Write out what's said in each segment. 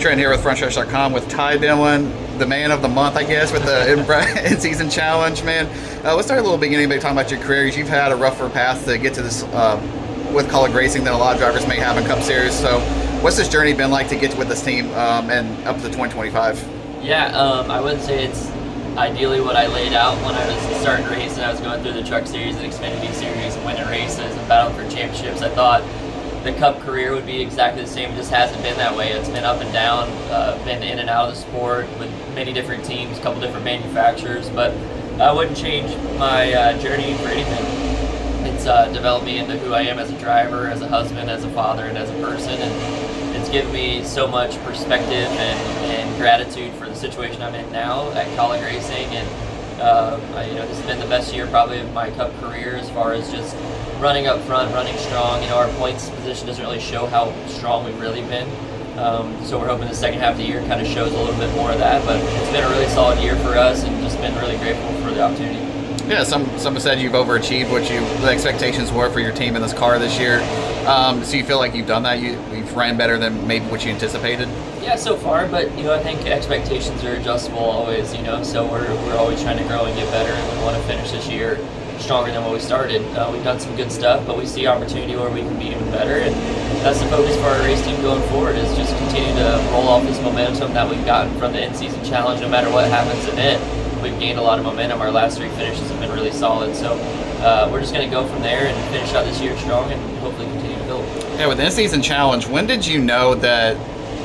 Trenton here with Frontstretch.com with Ty Dillon, the man of the month, I guess, with the in-season challenge, man. Let's start a little beginning by talking about your career. You've had a rougher path to get to this with Kaulig Racing than a lot of drivers may have in Cup Series. So what's this journey been like to get with this team and up to 2025? Yeah, I wouldn't say it's ideally what I laid out when I was starting racing. I was going through the Truck Series and Xfinity Series and winning races and battling for championships. I thought the Cup career would be exactly the same. It just hasn't been that way. It's been up and down, been in and out of the sport with many different teams, a couple different manufacturers, but I wouldn't change my journey for anything. It's developed me into who I am as a driver, as a husband, as a father, and as a person, and it's given me so much perspective and gratitude for the situation I'm in now at Kaulig Racing, and this has been the best year probably of my Cup career as far as just running up front, running strong. Our points position doesn't really show how strong we've really been. So we're hoping the second half of the year kind of shows a little bit more of that. But it's been a really solid year for us, and just been really grateful for the opportunity. Yeah, some have said you've overachieved what the expectations were for your team in this car this year. So you feel like you've done that? You've ran better than maybe what you anticipated? Yeah, so far, but I think expectations are adjustable always. So we're always trying to grow and get better, and we want to finish this year stronger than what we started. We've done some good stuff, but we see opportunity where we can be even better, and that's the focus for our race team going forward, is just continue to roll off this momentum that we've gotten from the in-season challenge. No matter what happens in it, we've gained a lot of momentum. Our last three finishes have been really solid, so we're just going to go from there and finish out this year strong and hopefully continue to build. Yeah, with the in-season challenge, when did you know that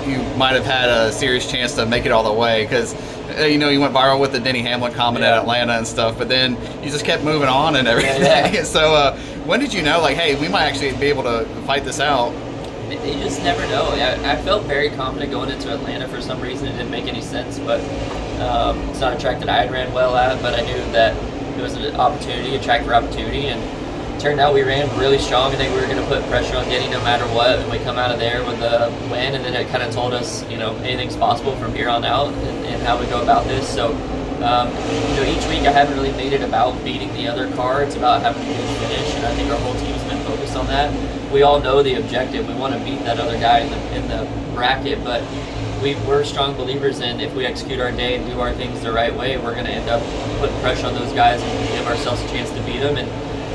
you might have had a serious chance to make it all the way? Because you went viral with the Denny Hamlin comment at Atlanta and stuff, but then you just kept moving on and everything. Yeah. So when did you know, like, hey, we might actually be able to fight this out? You just never know. I felt very confident going into Atlanta for some reason. It didn't make any sense, but it's not a track that I had ran well at, but I knew that it was an opportunity, a track for opportunity, and it turned out we ran really strong. I think we were going to put pressure on Denny no matter what, and we come out of there with a win, and then it kind of told us, anything's possible from here on out and how we go about this. So, each week I haven't really made it about beating the other car. It's about having a good finish, and I think our whole team's been focused on that. We all know the objective. We want to beat that other guy in the bracket, but we're strong believers in if we execute our day and do our things the right way, we're going to end up putting pressure on those guys and give ourselves a chance to beat them. And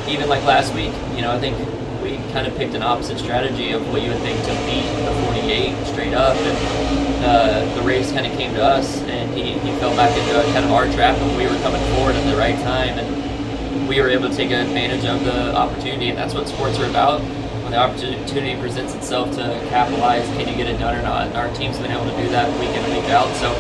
even like last week, I think we kind of picked an opposite strategy of what you would think to beat the 48 straight up, and the race kind of came to us, and he fell back into kind of our trap, and we were coming forward at the right time, and we were able to take advantage of the opportunity, and that's what sports are about. When the opportunity presents itself to capitalize, can you get it done or not? And our team's been able to do that week in and week out, so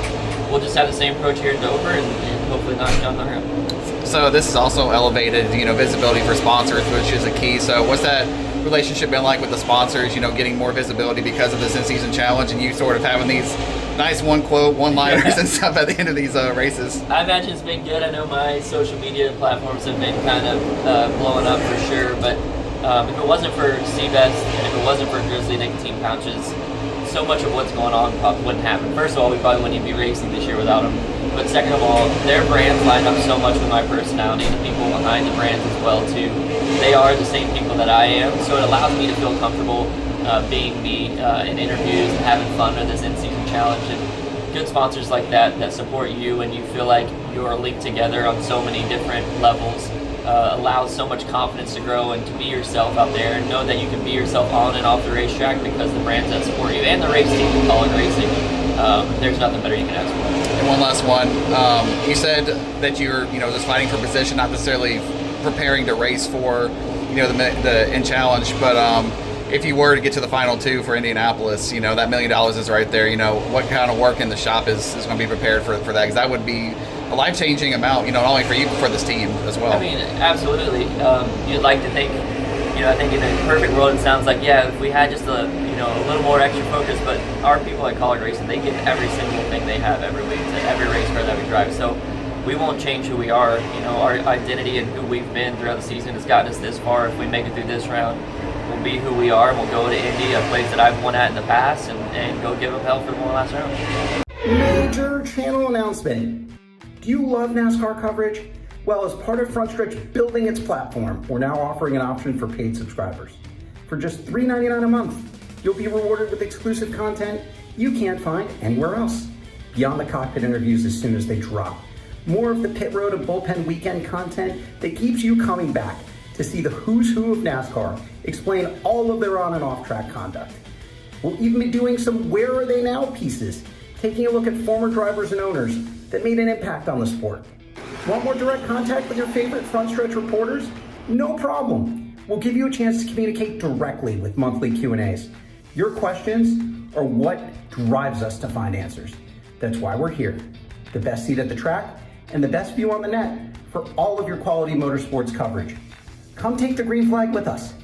we'll just have the same approach here in Dover and hopefully knock it down the road. So this has also elevated, visibility for sponsors, which is a key. So what's that relationship been like with the sponsors, getting more visibility because of this in-season challenge, and you sort of having these nice one-liners and stuff at the end of these races? I imagine it's been good. I know my social media platforms have been kind of blowing up for sure, but if it wasn't for Seabest and if it wasn't for Grizzly nicotine pouches, so much of what's going on probably wouldn't happen. First of all, we probably wouldn't even be racing this year without them. But second of all, their brands line up so much with my personality, and the people behind the brands as well too. They are the same people that I am, so it allows me to feel comfortable being me in interviews and having fun with this in-season challenge. And good sponsors like that support you, and you feel like you're linked together on so many different levels, allows so much confidence to grow and to be yourself out there, and know that you can be yourself on and off the racetrack because the brands that support you and the race team, Kaulig Racing, there's nothing better you can ask for. And one last one, you said that you're just fighting for position, not necessarily preparing to race for the in challenge, but if you were to get to the final two for Indianapolis, that $1 million is right there. What kind of work in the shop is going to be prepared for that? Because that would be a life-changing amount, not only for you, but for this team as well. I mean, absolutely. You'd like to think, I think in a perfect world, it sounds like, if we had just a little more extra focus, but our people at Kaulig Racing, they give every single thing they have every week to every race car that we drive. So we won't change who we are. Our identity and who we've been throughout the season has gotten us this far. If we make it through this round, we'll be who we are, and we'll go to Indy, a place that I've won at in the past, and go give them hell for one last round. Major channel announcement. Do you love NASCAR coverage? Well, as part of Frontstretch building its platform, we're now offering an option for paid subscribers. For just $3.99 a month, you'll be rewarded with exclusive content you can't find anywhere else. Beyond the Cockpit interviews as soon as they drop. More of the pit road and bullpen weekend content that keeps you coming back to see the who's who of NASCAR explain all of their on and off track conduct. We'll even be doing some Where Are They Now pieces, taking a look at former drivers and owners that made an impact on the sport. Want more direct contact with your favorite Frontstretch reporters? No problem. We'll give you a chance to communicate directly with monthly Q&As. Your questions are what drives us to find answers. That's why we're here. The best seat at the track and the best view on the net for all of your quality motorsports coverage. Come take the green flag with us.